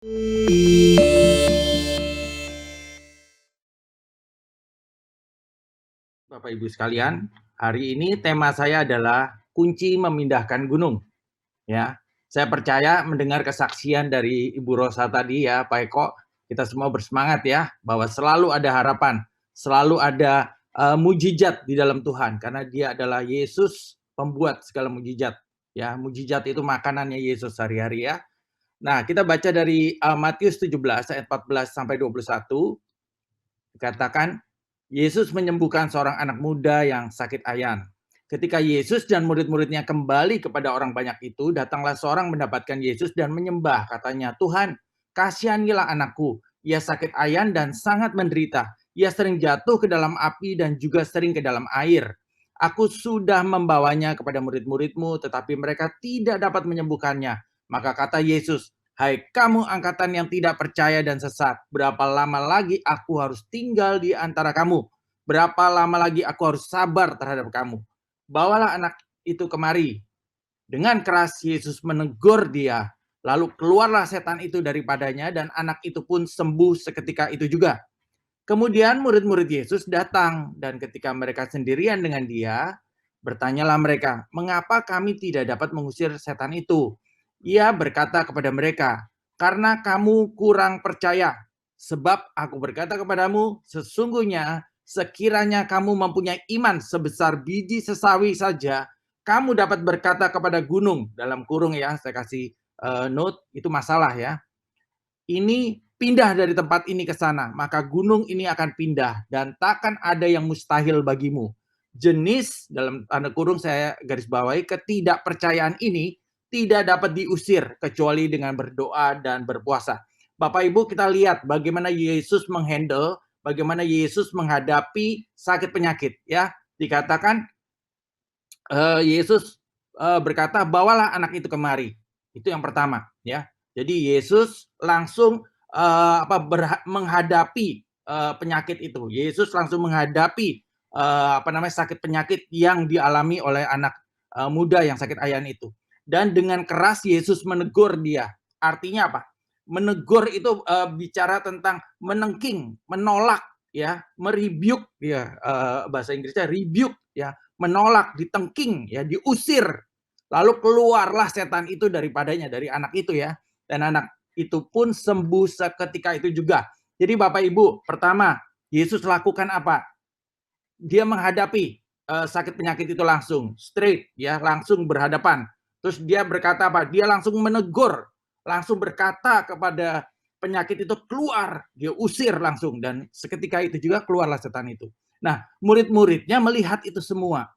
Bapak Ibu sekalian, hari ini tema saya adalah kunci memindahkan gunung, ya. Saya percaya mendengar kesaksian dari Ibu Rosa tadi ya, Pak Eko, kita semua bersemangat ya bahwa selalu ada harapan, selalu ada mujizat di dalam Tuhan karena Dia adalah Yesus pembuat segala mujizat. Ya, mujizat itu makanannya Yesus sehari-hari ya. Nah, kita baca dari Matius 17 ayat 14 sampai 21 dikatakan Yesus menyembuhkan seorang anak muda yang sakit ayan. Ketika Yesus dan murid-muridnya kembali kepada orang banyak itu, datanglah seorang mendapatkan Yesus dan menyembah. Katanya, Tuhan, kasihanilah anakku. Ia sakit ayan dan sangat menderita. Ia sering jatuh ke dalam api dan juga sering ke dalam air. Aku sudah membawanya kepada murid-muridmu, tetapi mereka tidak dapat menyembuhkannya. Maka kata Yesus, hai kamu angkatan yang tidak percaya dan sesat, berapa lama lagi aku harus tinggal di antara kamu? Berapa lama lagi aku harus sabar terhadap kamu? Bawalah anak itu kemari. Dengan keras Yesus menegur dia. Lalu keluarlah setan itu daripadanya dan anak itu pun sembuh seketika itu juga. Kemudian murid-murid Yesus datang dan ketika mereka sendirian dengan dia, bertanyalah mereka, mengapa kami tidak dapat mengusir setan itu? Ia berkata kepada mereka, karena kamu kurang percaya. Sebab aku berkata kepadamu, sesungguhnya sekiranya kamu mempunyai iman sebesar biji sesawi saja, kamu dapat berkata kepada gunung, dalam kurung ya, saya kasih note, itu masalah ya. Ini pindah dari tempat ini ke sana, maka gunung ini akan pindah dan takkan ada yang mustahil bagimu. Jenis dalam tanda kurung saya garis bawahi ketidakpercayaan ini tidak dapat diusir kecuali dengan berdoa dan berpuasa. Bapak Ibu kita lihat bagaimana Yesus menghandle, bagaimana Yesus menghadapi sakit penyakit ya. Dikatakan Yesus berkata bawalah anak itu kemari. Itu yang pertama ya. Jadi Yesus langsung menghadapi penyakit itu. Yesus langsung menghadapi sakit penyakit yang dialami oleh anak muda yang sakit ayan itu. Dan dengan keras Yesus menegur dia. Artinya apa? Menegur itu bicara tentang menengking, menolak ya, merebuke ya, bahasa Inggrisnya rebuke ya, menolak, ditengking ya, diusir. Lalu keluarlah setan itu daripadanya, dari anak itu ya. Dan anak itu pun sembuh seketika itu juga. Jadi Bapak Ibu, pertama, Yesus lakukan apa? Dia menghadapi sakit penyakit itu langsung, straight ya, langsung berhadapan. Terus dia berkata apa? Dia langsung menegur, langsung berkata kepada penyakit itu keluar, dia usir langsung dan seketika itu juga keluarlah setan itu. Nah, murid-muridnya melihat itu semua.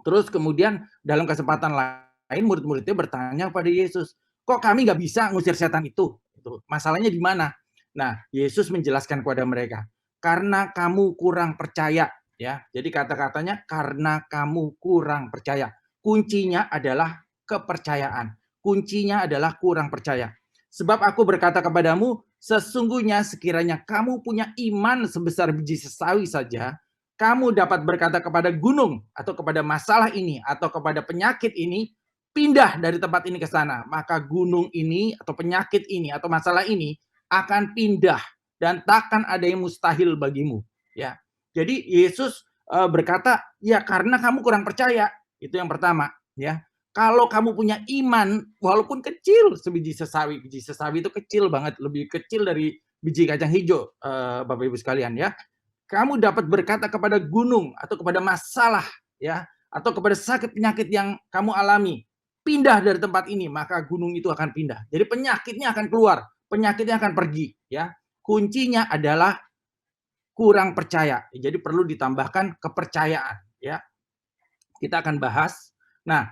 Terus kemudian dalam kesempatan lain murid-muridnya bertanya kepada Yesus, kok kami nggak bisa ngusir setan itu? Masalahnya di mana? Nah, Yesus menjelaskan kepada mereka, karena kamu kurang percaya. Ya, jadi kata-katanya karena kamu kurang percaya. Kuncinya adalah kepercayaan. Kuncinya adalah kurang percaya. Sebab aku berkata kepadamu, sesungguhnya sekiranya kamu punya iman sebesar biji sesawi saja, kamu dapat berkata kepada gunung atau kepada masalah ini atau kepada penyakit ini, pindah dari tempat ini ke sana. Maka gunung ini atau penyakit ini atau masalah ini akan pindah dan takkan ada yang mustahil bagimu. Ya, jadi Yesus berkata, ya karena kamu kurang percaya. Itu yang pertama. Ya, kalau kamu punya iman, walaupun kecil sebiji sesawi itu kecil banget, lebih kecil dari biji kacang hijau, Bapak Ibu sekalian ya. Kamu dapat berkata kepada gunung atau kepada masalah ya atau kepada sakit penyakit yang kamu alami, pindah dari tempat ini, maka gunung itu akan pindah. Jadi penyakitnya akan keluar, penyakitnya akan pergi ya. Kuncinya adalah kurang percaya. Jadi perlu ditambahkan kepercayaan ya. Kita akan bahas. Nah,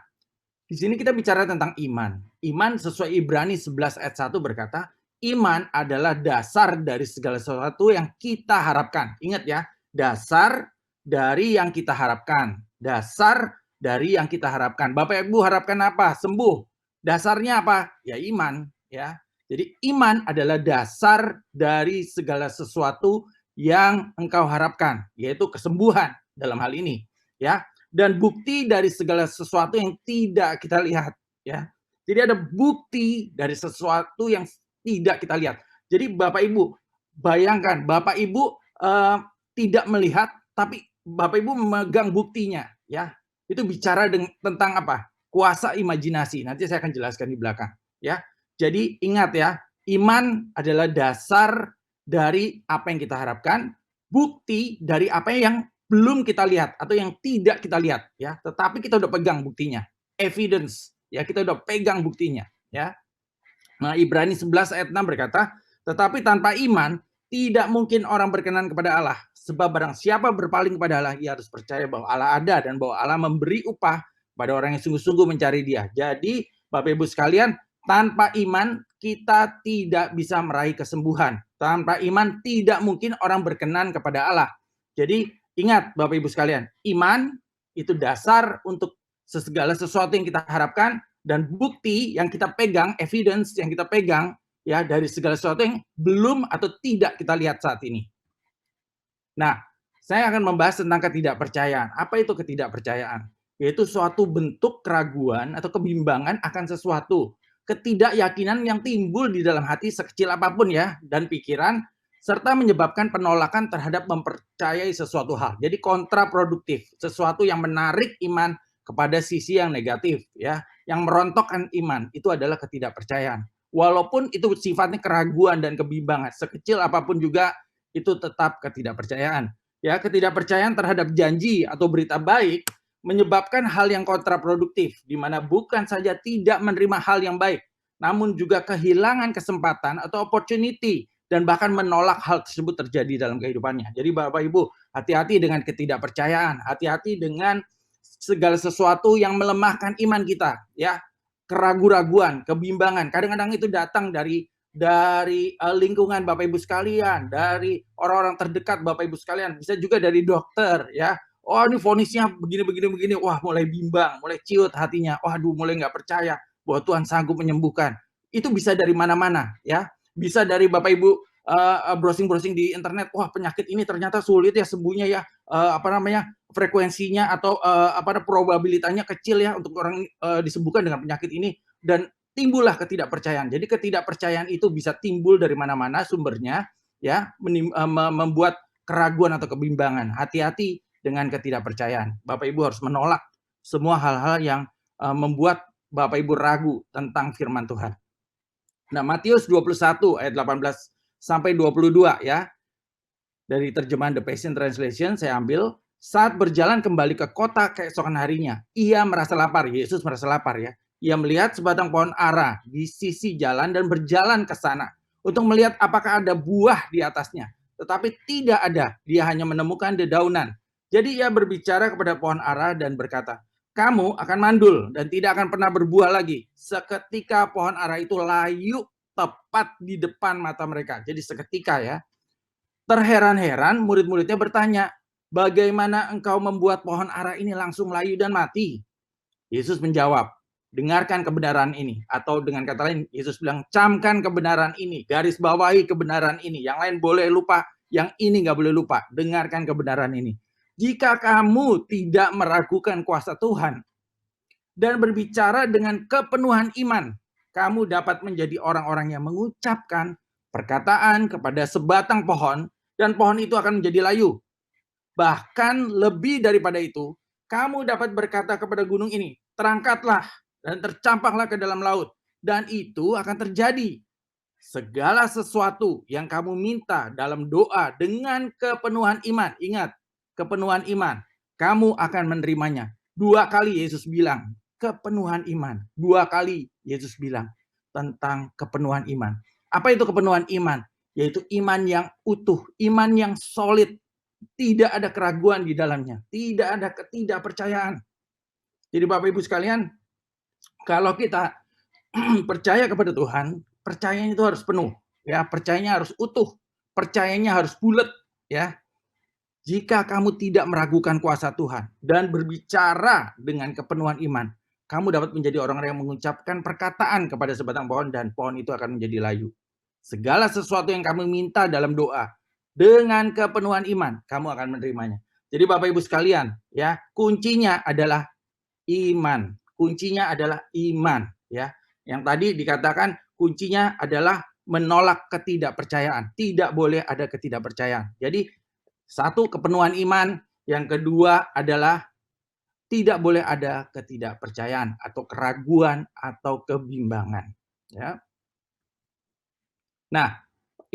di sini kita bicara tentang iman. Iman sesuai Ibrani 11 ayat 1 berkata, iman adalah dasar dari segala sesuatu yang kita harapkan. Ingat ya, dasar dari yang kita harapkan. Dasar dari yang kita harapkan. Bapak Ibu harapkan apa? Sembuh. Dasarnya apa? Ya iman. Ya. Jadi iman adalah dasar dari segala sesuatu yang engkau harapkan, yaitu kesembuhan dalam hal ini. Ya, dan bukti dari segala sesuatu yang tidak kita lihat ya. Jadi ada bukti dari sesuatu yang tidak kita lihat. Jadi Bapak Ibu, bayangkan Bapak Ibu tidak melihat, tapi Bapak Ibu memegang buktinya, ya. Itu bicara tentang apa? Kuasa imajinasi. Nanti saya akan jelaskan di belakang, ya. Jadi ingat ya, iman adalah dasar dari apa yang kita harapkan, bukti dari apa yang belum kita lihat atau yang tidak kita lihat, ya. Tetapi kita udah pegang buktinya, evidence, ya, kita udah pegang buktinya, ya. Nah, Ibrani 11 ayat 6 berkata, tetapi tanpa iman tidak mungkin orang berkenan kepada Allah. Sebab barang siapa berpaling kepada Allah, ia harus percaya bahwa Allah ada dan bahwa Allah memberi upah pada orang yang sungguh-sungguh mencari Dia. Jadi, Bapak Ibu sekalian, tanpa iman kita tidak bisa meraih kesembuhan. Tanpa iman tidak mungkin orang berkenan kepada Allah. Jadi, ingat Bapak Ibu sekalian, iman itu dasar untuk segala sesuatu yang kita harapkan, dan bukti yang kita pegang, evidence yang kita pegang, ya, dari segala sesuatu yang belum atau tidak kita lihat saat ini. Nah, saya akan membahas tentang ketidakpercayaan. Apa itu ketidakpercayaan? Yaitu suatu bentuk keraguan atau kebimbangan akan sesuatu. Ketidakyakinan yang timbul di dalam hati sekecil apapun ya, dan pikiran, serta menyebabkan penolakan terhadap mempercayai sesuatu hal. Jadi kontraproduktif, sesuatu yang menarik iman kepada sisi yang negatif, ya, yang merontokkan iman, itu adalah ketidakpercayaan. Walaupun itu sifatnya keraguan dan kebimbangan, sekecil apapun juga itu tetap ketidakpercayaan. Ya, ketidakpercayaan terhadap janji atau berita baik menyebabkan hal yang kontraproduktif, di mana bukan saja tidak menerima hal yang baik, namun juga kehilangan kesempatan atau opportunity dan bahkan menolak hal tersebut terjadi dalam kehidupannya. Jadi Bapak Ibu, hati-hati dengan ketidakpercayaan, hati-hati dengan segala sesuatu yang melemahkan iman kita, ya. Keraguan-raguan, kebimbangan, kadang-kadang itu datang dari lingkungan Bapak Ibu sekalian, dari orang-orang terdekat Bapak Ibu sekalian, bisa juga dari dokter, ya. Oh, ini vonisnya begini, wah mulai bimbang, mulai ciut hatinya, waduh mulai nggak percaya bahwa Tuhan sanggup menyembuhkan. Itu bisa dari mana-mana, ya. Bisa dari Bapak Ibu browsing-browsing di internet, wah penyakit ini ternyata sulit ya sembuhnya ya, frekuensinya atau probabilitasnya kecil ya untuk orang disembuhkan dengan penyakit ini, dan timbullah ketidakpercayaan. Jadi ketidakpercayaan itu bisa timbul dari mana-mana sumbernya, ya, membuat keraguan atau kebimbangan. Hati-hati dengan ketidakpercayaan. Bapak Ibu harus menolak semua hal-hal yang membuat Bapak Ibu ragu tentang firman Tuhan. Nah, Matius 21 ayat 18 sampai 22 ya. Dari terjemahan The Passion Translation saya ambil. Saat berjalan kembali ke kota keesokan harinya, ia merasa lapar. Yesus merasa lapar ya. Ia melihat sebatang pohon ara di sisi jalan dan berjalan ke sana untuk melihat apakah ada buah di atasnya. Tetapi tidak ada, dia hanya menemukan dedaunan. Jadi ia berbicara kepada pohon ara dan berkata, kamu akan mandul dan tidak akan pernah berbuah lagi. Seketika pohon ara itu layu tepat di depan mata mereka. Jadi seketika ya. Terheran-heran murid-muridnya bertanya, bagaimana engkau membuat pohon ara ini langsung layu dan mati? Yesus menjawab, dengarkan kebenaran ini. Atau dengan kata lain, Yesus bilang, camkan kebenaran ini, garis bawahi kebenaran ini. Yang lain boleh lupa, yang ini nggak boleh lupa. Dengarkan kebenaran ini. Jika kamu tidak meragukan kuasa Tuhan dan berbicara dengan kepenuhan iman, kamu dapat menjadi orang-orang yang mengucapkan perkataan kepada sebatang pohon, dan pohon itu akan menjadi layu. Bahkan lebih daripada itu, kamu dapat berkata kepada gunung ini, terangkatlah dan tercampaklah ke dalam laut. Dan itu akan terjadi. Segala sesuatu yang kamu minta dalam doa dengan kepenuhan iman. Ingat, kepenuhan iman. Kamu akan menerimanya. 2 kali Yesus bilang, kepenuhan iman. 2 kali Yesus bilang tentang kepenuhan iman. Apa itu kepenuhan iman? Yaitu iman yang utuh, iman yang solid. Tidak ada keraguan di dalamnya. Tidak ada ketidakpercayaan. Jadi Bapak Ibu sekalian, kalau kita percaya kepada Tuhan, percayanya itu harus penuh. Ya, percayanya harus utuh. Percayanya harus bulat. Ya. Jika kamu tidak meragukan kuasa Tuhan dan berbicara dengan kepenuhan iman, kamu dapat menjadi orang yang mengucapkan perkataan kepada sebatang pohon dan pohon itu akan menjadi layu. Segala sesuatu yang kamu minta dalam doa dengan kepenuhan iman, kamu akan menerimanya. Jadi Bapak Ibu sekalian, ya, kuncinya adalah iman. Kuncinya adalah iman, ya. Yang tadi dikatakan kuncinya adalah menolak ketidakpercayaan. Tidak boleh ada ketidakpercayaan. Jadi satu, kepenuhan iman. Yang kedua adalah tidak boleh ada ketidakpercayaan atau keraguan atau kebimbangan. Ya. Nah,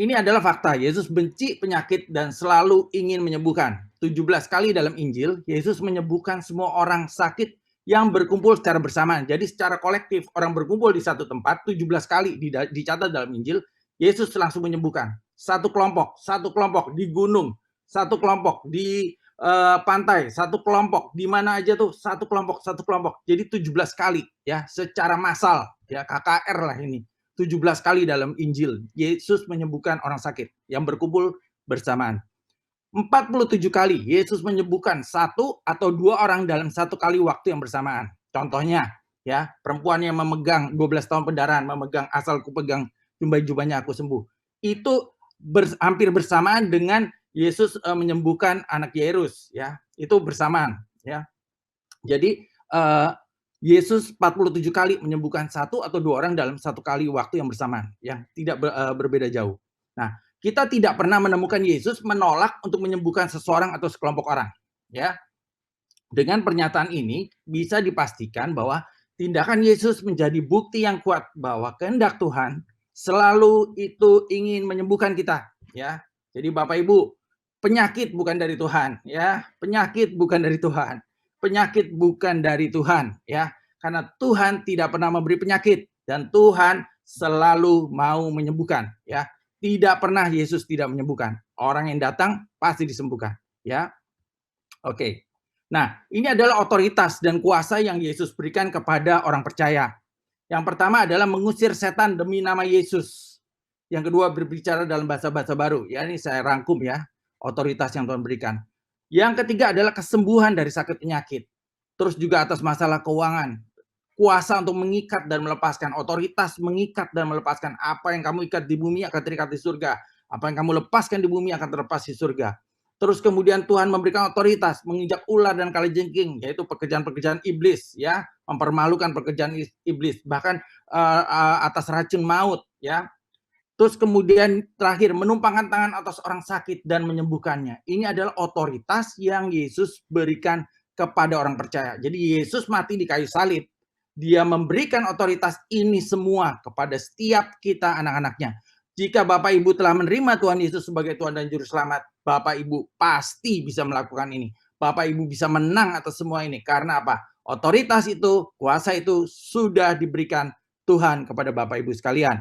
ini adalah fakta. Yesus benci penyakit dan selalu ingin menyembuhkan. 17 kali dalam Injil, Yesus menyembuhkan semua orang sakit yang berkumpul secara bersamaan. Jadi secara kolektif, orang berkumpul di satu tempat, 17 kali dicatat dalam Injil, Yesus langsung menyembuhkan. Satu kelompok di gunung, satu kelompok di pantai, satu kelompok di mana aja tuh, satu kelompok. Jadi 17 kali ya, secara massal, ya KKR lah ini. 17 kali dalam Injil, Yesus menyembuhkan orang sakit yang berkumpul bersamaan. 47 kali Yesus menyembuhkan satu atau dua orang dalam satu kali waktu yang bersamaan. Contohnya, ya, perempuan yang memegang 12 tahun pendarahan, memegang asal kupegang jubahnya aku sembuh. Itu hampir bersamaan dengan Yesus menyembuhkan anak Yairus, ya. Itu bersamaan, ya. Jadi Yesus 47 kali menyembuhkan satu atau dua orang dalam satu kali waktu yang bersamaan, yang tidak berbeda jauh. Nah, kita tidak pernah menemukan Yesus menolak untuk menyembuhkan seseorang atau sekelompok orang. Ya, dengan pernyataan ini bisa dipastikan bahwa tindakan Yesus menjadi bukti yang kuat bahwa kehendak Tuhan selalu itu ingin menyembuhkan kita. Ya, jadi Bapak Ibu, penyakit bukan dari Tuhan. Ya, penyakit bukan dari Tuhan. Penyakit bukan dari Tuhan, ya, karena Tuhan tidak pernah memberi penyakit dan Tuhan selalu mau menyembuhkan, ya. Tidak pernah Yesus tidak menyembuhkan. Orang yang datang pasti disembuhkan, ya. Oke. Nah, ini adalah otoritas dan kuasa yang Yesus berikan kepada orang percaya. Yang pertama adalah mengusir setan demi nama Yesus. Yang kedua berbicara dalam bahasa-bahasa baru. Ya, ini saya rangkum ya, otoritas yang Tuhan berikan. Yang ketiga adalah kesembuhan dari sakit penyakit. Terus juga atas masalah keuangan. Kuasa untuk mengikat dan melepaskan. Otoritas mengikat dan melepaskan. Apa yang kamu ikat di bumi akan terikat di surga. Apa yang kamu lepaskan di bumi akan terlepas di surga. Terus kemudian Tuhan memberikan otoritas menginjak ular dan kalajengking, yaitu pekerjaan-pekerjaan iblis, ya, mempermalukan pekerjaan iblis, bahkan atas racun maut, ya. Terus kemudian terakhir menumpangkan tangan atas orang sakit dan menyembuhkannya. Ini adalah otoritas yang Yesus berikan kepada orang percaya. Jadi Yesus mati di kayu salib. Dia memberikan otoritas ini semua kepada setiap kita anak-anaknya. Jika Bapak Ibu telah menerima Tuhan Yesus sebagai Tuhan dan Juru Selamat, Bapak Ibu pasti bisa melakukan ini. Bapak Ibu bisa menang atas semua ini. Karena apa? Otoritas itu, kuasa itu sudah diberikan Tuhan kepada Bapak Ibu sekalian.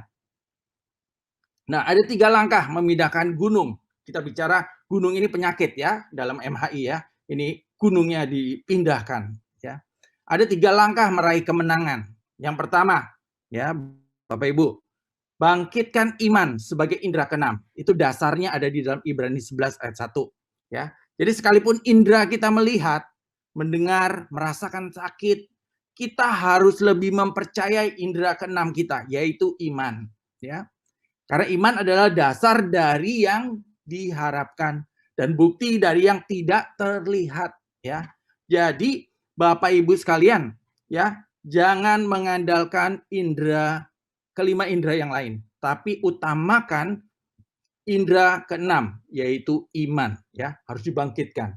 Nah, ada 3 langkah memindahkan gunung. Kita bicara gunung ini penyakit ya, dalam MHI ya. Ini gunungnya dipindahkan ya. Ada 3 langkah meraih kemenangan. Yang pertama, ya, Bapak Ibu, bangkitkan iman sebagai indera keenam. Itu dasarnya ada di dalam Ibrani 11 ayat 1 ya. Jadi sekalipun indera kita melihat, mendengar, merasakan sakit, kita harus lebih mempercayai indera keenam kita, yaitu iman ya. Karena iman adalah dasar dari yang diharapkan dan bukti dari yang tidak terlihat ya. Jadi Bapak Ibu sekalian ya, jangan mengandalkan kelima indera yang lain, tapi utamakan indera keenam yaitu iman ya, harus dibangkitkan.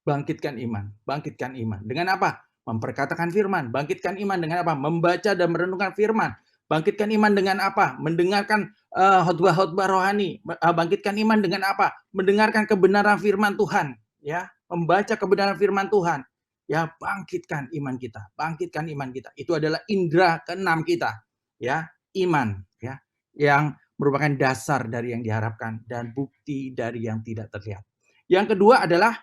Bangkitkan iman, bangkitkan iman. Dengan apa? Memperkatakan firman. Bangkitkan iman dengan apa? Membaca dan merenungkan firman. Bangkitkan iman dengan apa? Mendengarkan khotbah-khotbah rohani. Bangkitkan iman dengan apa? Mendengarkan kebenaran firman Tuhan, ya. Membaca kebenaran firman Tuhan. Ya, bangkitkan iman kita. Bangkitkan iman kita. Itu adalah indera keenam kita, ya. Iman, ya. Yang merupakan dasar dari yang diharapkan dan bukti dari yang tidak terlihat. Yang kedua adalah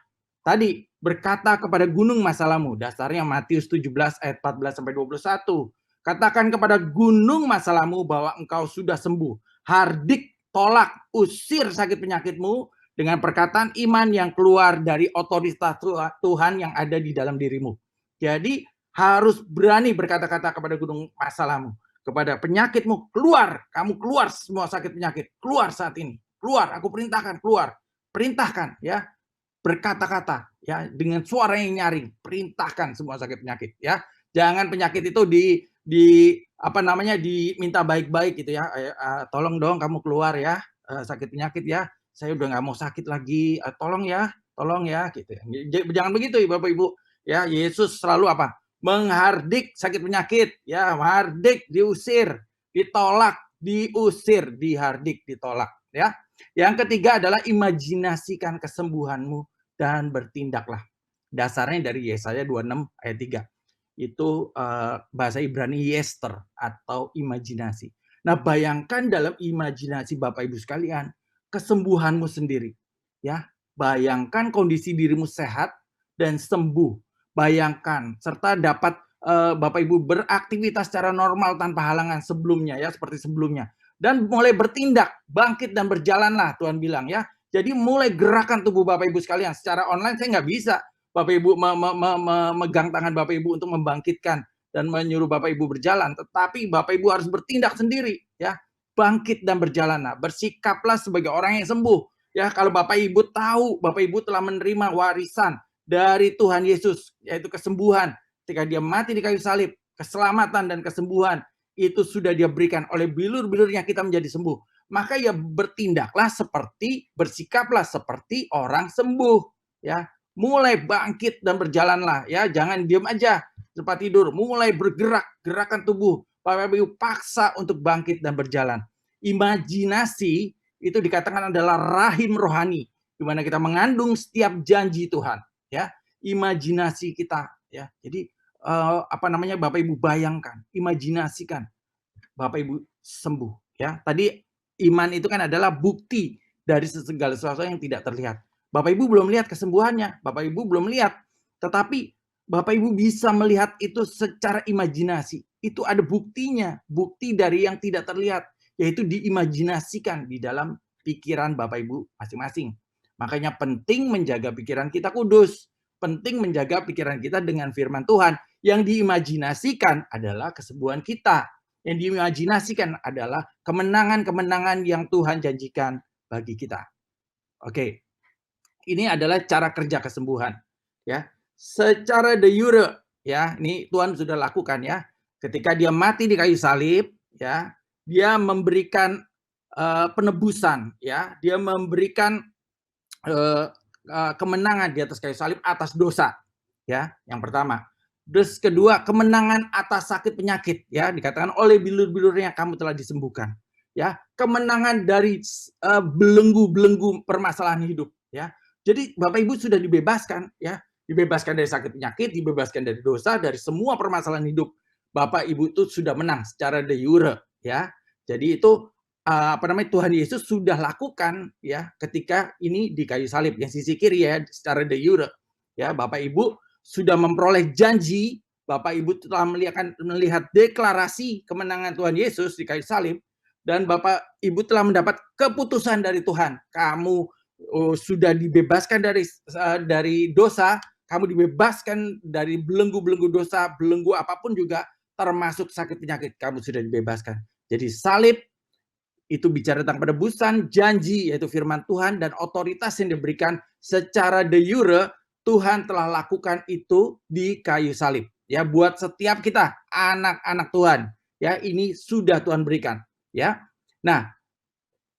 tadi berkata kepada gunung masalahmu, dasarnya Matius 17 ayat 14 sampai 21. Katakan kepada gunung masalahmu bahwa engkau sudah sembuh. Hardik, tolak, usir sakit penyakitmu dengan perkataan iman yang keluar dari otoritas Tuhan yang ada di dalam dirimu. Jadi harus berani berkata-kata kepada gunung masalahmu, kepada penyakitmu, keluar, kamu keluar semua sakit penyakit, keluar saat ini, keluar, aku perintahkan, keluar, perintahkan ya. Berkata-kata ya dengan suara yang nyaring, perintahkan semua sakit penyakit ya. Jangan penyakit itu diminta baik-baik gitu ya, "Tolong dong kamu keluar ya, sakit penyakit ya, saya udah nggak mau sakit lagi, tolong ya," gitu ya. Jangan begitu ya Bapak Ibu, ya. Yesus selalu apa? Menghardik sakit penyakit, ya, menghardik, diusir, ditolak, diusir, dihardik, ditolak, ya. Yang ketiga adalah imajinasikan kesembuhanmu dan bertindaklah. Dasarnya dari Yesaya 26 ayat 3. Itu bahasa Ibrani yester atau imajinasi. Nah, bayangkan dalam imajinasi Bapak Ibu sekalian, kesembuhanmu sendiri, ya. Bayangkan kondisi dirimu sehat dan sembuh. Bayangkan serta dapat Bapak Ibu beraktivitas secara normal tanpa halangan sebelumnya ya, seperti sebelumnya. Dan mulai bertindak, bangkit dan berjalanlah Tuhan bilang ya. Jadi mulai gerakan tubuh Bapak Ibu sekalian secara online saya nggak bisa Bapak Ibu memegang tangan Bapak Ibu untuk membangkitkan dan menyuruh Bapak Ibu berjalan, tetapi Bapak Ibu harus bertindak sendiri ya. Bangkit dan berjalanlah, bersikaplah sebagai orang yang sembuh. Ya, kalau Bapak Ibu tahu Bapak Ibu telah menerima warisan dari Tuhan Yesus, yaitu kesembuhan ketika dia mati di kayu salib, keselamatan dan kesembuhan itu sudah dia berikan oleh bilur-bilurnya kita menjadi sembuh. Maka ya bertindaklah seperti, bersikaplah seperti orang sembuh ya. Mulai bangkit dan berjalanlah ya, jangan diam aja tempat tidur, mulai bergerak, gerakan tubuh. Bapak Ibu paksa untuk bangkit dan berjalan. Imajinasi itu dikatakan adalah rahim rohani, di mana kita mengandung setiap janji Tuhan ya. Imajinasi kita ya. Jadi Bapak Ibu bayangkan, imajinasikan Bapak Ibu sembuh ya. Tadi iman itu kan adalah bukti dari segala sesuatu yang tidak terlihat. Bapak Ibu belum lihat kesembuhannya, Bapak Ibu belum lihat, tetapi Bapak Ibu bisa melihat itu secara imajinasi. Itu ada buktinya, bukti dari yang tidak terlihat, yaitu diimajinasikan di dalam pikiran Bapak Ibu masing-masing. Makanya penting menjaga pikiran kita kudus, penting menjaga pikiran kita dengan firman Tuhan. Yang diimajinasikan adalah kesembuhan kita. Yang diimajinasikan adalah kemenangan-kemenangan yang Tuhan janjikan bagi kita. Oke. Ini adalah cara kerja kesembuhan ya. Secara de jure ya, ini Tuhan sudah lakukan ya. Ketika dia mati di kayu salib ya, dia memberikan penebusan ya, dia memberikan kemenangan di atas kayu salib atas dosa ya, yang pertama. Terus kedua, kemenangan atas sakit penyakit ya, dikatakan oleh bilur-bilurnya kamu telah disembuhkan ya. Kemenangan dari belenggu-belenggu permasalahan hidup ya. Jadi Bapak Ibu sudah dibebaskan ya, dibebaskan dari sakit penyakit, dibebaskan dari dosa, dari semua permasalahan hidup. Bapak Ibu itu sudah menang secara de jure ya. Jadi itu Tuhan Yesus sudah lakukan ya ketika ini di kayu salib yang sisi kiri ya secara de jure ya. Bapak Ibu sudah memperoleh janji, Bapak Ibu telah melihat deklarasi kemenangan Tuhan Yesus di kayu salib, dan Bapak Ibu telah mendapat keputusan dari Tuhan. Kamu sudah dibebaskan dari dosa, kamu dibebaskan dari belenggu-belenggu dosa, belenggu apapun juga, termasuk sakit penyakit, kamu sudah dibebaskan. Jadi salib itu bicara tentang penebusan, janji yaitu firman Tuhan, dan otoritas yang diberikan secara de jure. Tuhan telah lakukan itu di kayu salib ya, buat setiap kita anak-anak Tuhan ya. Ini sudah Tuhan berikan ya. Nah,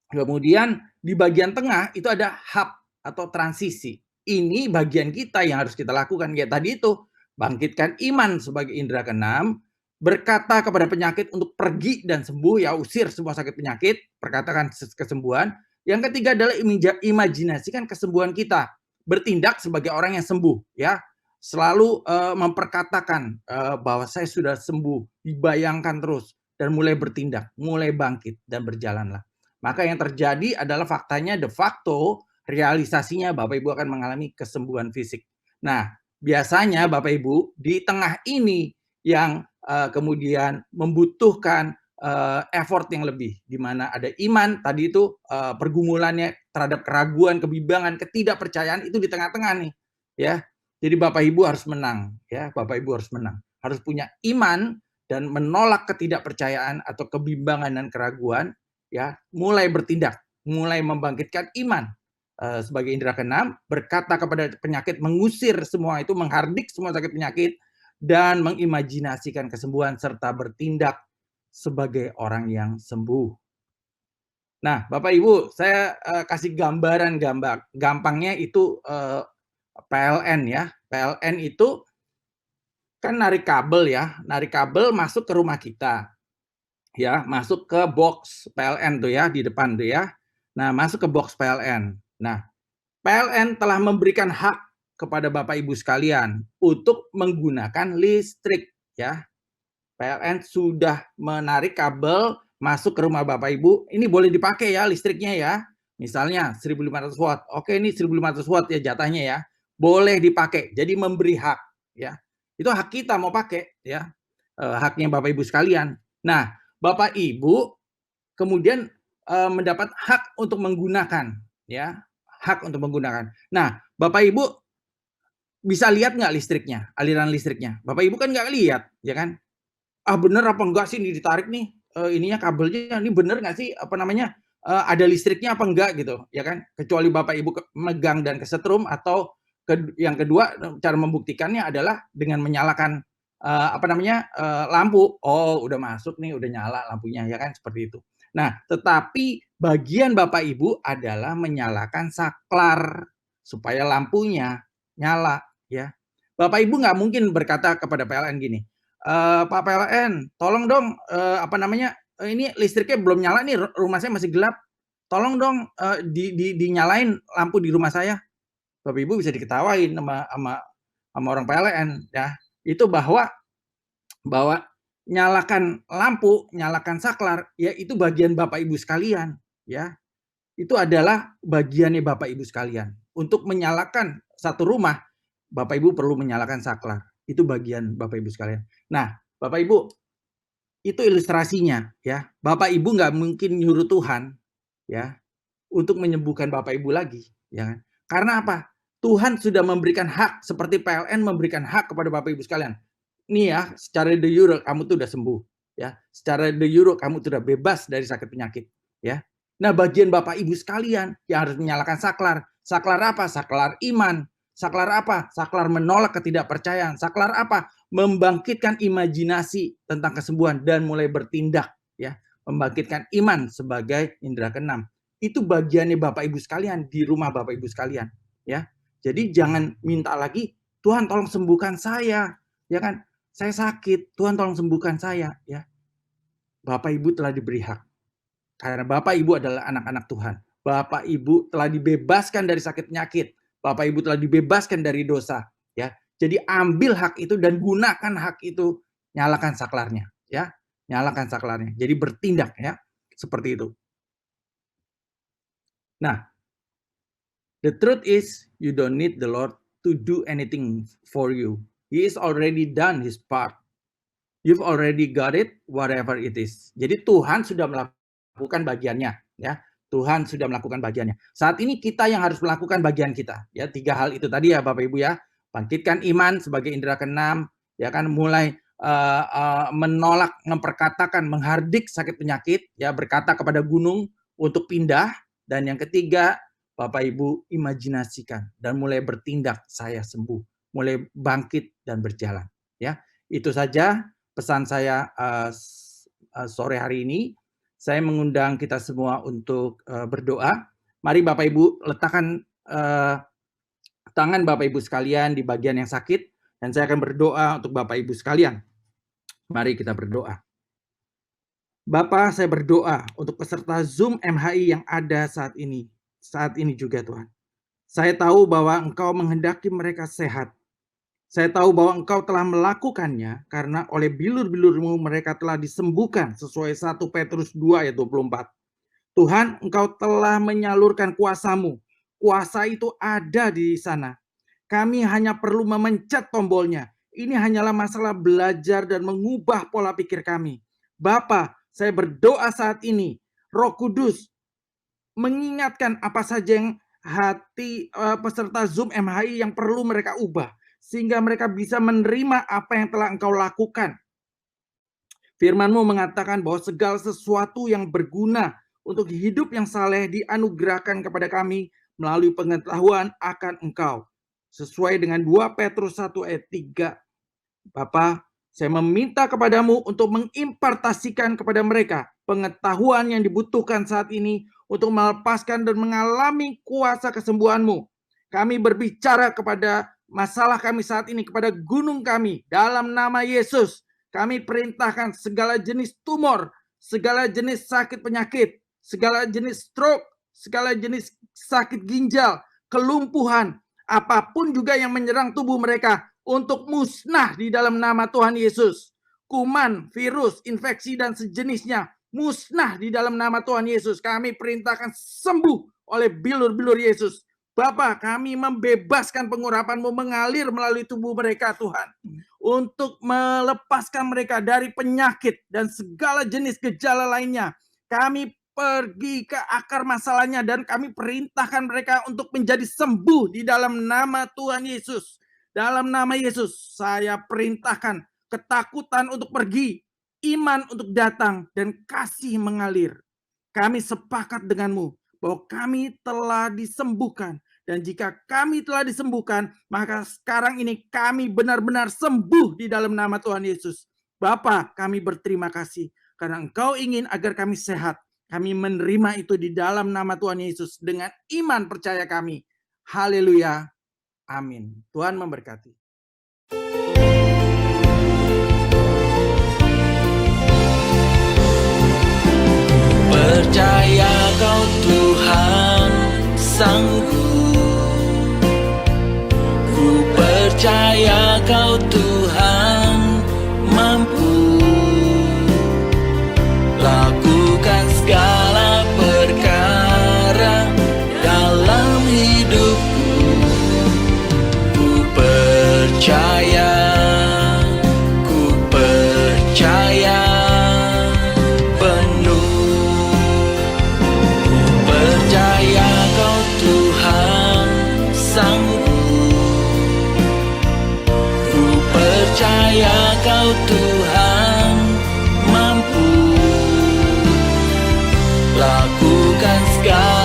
kemudian di bagian tengah itu ada hub atau transisi. Ini bagian kita yang harus kita lakukan ya, tadi itu bangkitkan iman sebagai indera keenam, berkata kepada penyakit untuk pergi dan sembuh ya, usir semua sakit penyakit, perkatakan kesembuhan. Yang ketiga adalah imajinasikan kesembuhan kita, bertindak sebagai orang yang sembuh ya, selalu memperkatakan bahwa saya sudah sembuh, dibayangkan terus dan mulai bertindak, mulai bangkit dan berjalanlah. Maka yang terjadi adalah faktanya de facto realisasinya Bapak Ibu akan mengalami kesembuhan fisik. Nah, biasanya Bapak Ibu di tengah ini yang kemudian membutuhkan effort yang lebih, di mana ada iman tadi itu, pergumulannya terhadap keraguan, kebimbangan, ketidakpercayaan itu di tengah-tengah nih ya. Jadi Bapak Ibu harus menang ya, Bapak Ibu harus menang, harus punya iman dan menolak ketidakpercayaan atau kebimbangan dan keraguan ya, mulai bertindak, mulai membangkitkan iman sebagai indera keenam, berkata kepada penyakit, mengusir semua itu, menghardik semua sakit penyakit, dan mengimajinasikan kesembuhan serta bertindak sebagai orang yang sembuh. Nah, Bapak Ibu, saya, kasih gambaran gampangnya itu, PLN ya. PLN itu kan narik kabel masuk ke rumah kita, ya, masuk ke box PLN tuh ya, di depan tuh ya. Nah, masuk ke box PLN. Nah, PLN telah memberikan hak kepada Bapak Ibu sekalian untuk menggunakan listrik ya. PLN sudah menarik kabel masuk ke rumah Bapak Ibu, ini boleh dipakai ya listriknya ya. Misalnya 1.500 watt. Oke, ini 1.500 watt ya jatahnya ya. Boleh dipakai. Jadi memberi hak ya. Itu hak kita mau pakai ya. Haknya Bapak Ibu sekalian. Nah, Bapak Ibu kemudian mendapat hak untuk menggunakan ya, hak untuk menggunakan. Nah, Bapak Ibu bisa lihat nggak listriknya, aliran listriknya? Bapak Ibu kan nggak lihat, ya kan? Ah, bener apa enggak sih ini ditarik nih, ininya kabelnya, ini bener nggak sih, apa namanya, ada listriknya apa enggak gitu, ya kan. Kecuali Bapak Ibu megang dan kesetrum atau yang kedua cara membuktikannya adalah dengan menyalakan, apa namanya, lampu. Oh, udah masuk nih, udah nyala lampunya, ya kan, seperti itu. Nah, tetapi bagian Bapak Ibu adalah menyalakan saklar supaya lampunya nyala, ya. Bapak Ibu nggak mungkin berkata kepada PLN gini, "Pak PLN, tolong dong, apa namanya, ini listriknya belum nyala nih, rumah saya masih gelap. Tolong dong, dinyalain lampu di rumah saya." Bapak Ibu bisa diketawain sama orang PLN ya. Itu bahwa bahwa nyalakan lampu, nyalakan saklar, ya itu bagian Bapak Ibu sekalian, ya. Itu adalah bagiannya Bapak Ibu sekalian. Untuk menyalakan satu rumah, Bapak Ibu perlu menyalakan saklar. Itu bagian Bapak Ibu sekalian. Nah, Bapak Ibu, itu ilustrasinya ya. Bapak Ibu nggak mungkin nyuruh Tuhan ya untuk menyembuhkan Bapak Ibu lagi, ya kan. Karena apa? Tuhan sudah memberikan hak seperti PLN memberikan hak kepada Bapak Ibu sekalian. Nih ya, secara de jure kamu tuh udah sembuh, ya. Secara de jure kamu tuh udah bebas dari sakit penyakit, ya. Nah, bagian Bapak Ibu sekalian yang harus menyalakan saklar. Saklar apa? Saklar iman. Saklar apa? Saklar menolak ketidakpercayaan. Saklar apa? Membangkitkan imajinasi tentang kesembuhan dan mulai bertindak, ya. Membangkitkan iman sebagai indera keenam. Itu bagiannya Bapak Ibu sekalian di rumah Bapak Ibu sekalian, ya. Jadi jangan minta lagi, "Tuhan tolong sembuhkan saya." Ya kan? "Saya sakit, Tuhan tolong sembuhkan saya." Ya. Bapak Ibu telah diberi hak. Karena Bapak Ibu adalah anak-anak Tuhan. Bapak Ibu telah dibebaskan dari sakit penyakit. Bapak Ibu telah dibebaskan dari dosa, ya. Jadi ambil hak itu dan gunakan hak itu, nyalakan saklarnya, ya. Nyalakan saklarnya. Jadi bertindak ya, seperti itu. Nah, the truth is you don't need the Lord to do anything for you. He is already done his part. You've already got it, whatever it is. Jadi Tuhan sudah melakukan bagiannya, ya. Tuhan sudah melakukan bagiannya. Saat ini kita yang harus melakukan bagian kita, ya. 3 hal itu tadi ya Bapak Ibu ya. Bangkitkan iman sebagai indera keenam, ya kan, mulai menolak, memperkatakan, menghardik sakit penyakit, ya, berkata kepada gunung untuk pindah, dan yang ketiga, Bapak Ibu imajinasikan dan mulai bertindak, saya sembuh, mulai bangkit dan berjalan, ya. Itu saja pesan saya sore hari ini. Saya mengundang kita semua untuk berdoa. Mari Bapak Ibu letakkan tangan Bapak Ibu sekalian di bagian yang sakit, dan saya akan berdoa untuk Bapak Ibu sekalian. Mari kita berdoa. Bapa, saya berdoa untuk peserta Zoom MHI yang ada saat ini juga Tuhan. Saya tahu bahwa Engkau menghendaki mereka sehat. Saya tahu bahwa Engkau telah melakukannya karena oleh bilur-bilur-Mu mereka telah disembuhkan sesuai 1 Petrus 2 ayat 24. Tuhan, Engkau telah menyalurkan kuasa-Mu. Kuasa itu ada di sana. Kami hanya perlu memencet tombolnya. Ini hanyalah masalah belajar dan mengubah pola pikir kami. Bapa, saya berdoa saat ini, Roh Kudus mengingatkan apa saja yang hati peserta Zoom MHI yang perlu mereka ubah, sehingga mereka bisa menerima apa yang telah Engkau lakukan. Firman-Mu mengatakan bahwa segala sesuatu yang berguna untuk hidup yang saleh dianugerahkan kepada kami melalui pengetahuan akan Engkau. Sesuai dengan 2 Petrus 1 ayat 3. Bapa, Saya meminta kepadamu untuk mengimpartasikan kepada mereka pengetahuan yang dibutuhkan saat ini untuk melepaskan dan mengalami kuasa kesembuhan-Mu. Kami berbicara kepada masalah kami saat ini, kepada gunung kami, dalam nama Yesus. Kami perintahkan segala jenis tumor, segala jenis sakit penyakit, segala jenis stroke, segala jenis sakit ginjal, kelumpuhan, apapun juga yang menyerang tubuh mereka, untuk musnah di dalam nama Tuhan Yesus. Kuman, virus, infeksi, dan sejenisnya musnah di dalam nama Tuhan Yesus. Kami perintahkan sembuh oleh bilur-bilur Yesus. Bapa, kami membebaskan pengurapan-Mu mengalir melalui tubuh mereka, Tuhan, untuk melepaskan mereka dari penyakit dan segala jenis gejala lainnya. Kami pergi ke akar masalahnya dan kami perintahkan mereka untuk menjadi sembuh di dalam nama Tuhan Yesus. Dalam nama Yesus, saya perintahkan ketakutan untuk pergi, iman untuk datang, dan kasih mengalir. Kami sepakat denganmu bahwa kami telah disembuhkan. Dan jika kami telah disembuhkan, maka sekarang ini kami benar-benar sembuh di dalam nama Tuhan Yesus. Bapa, kami berterima kasih karena Engkau ingin agar kami sehat. Kami menerima itu di dalam nama Tuhan Yesus dengan iman percaya kami. Haleluya. Amin. Tuhan memberkati. Percaya Kau Tuhan sanggup, ku percaya Kau Tuhan mampu lakukan segala perkara dalam hidupku. Ku percaya penuh. Ku percaya Kau Tuhan sanggup, ku percaya Kau Tuhan mampu lakukan segala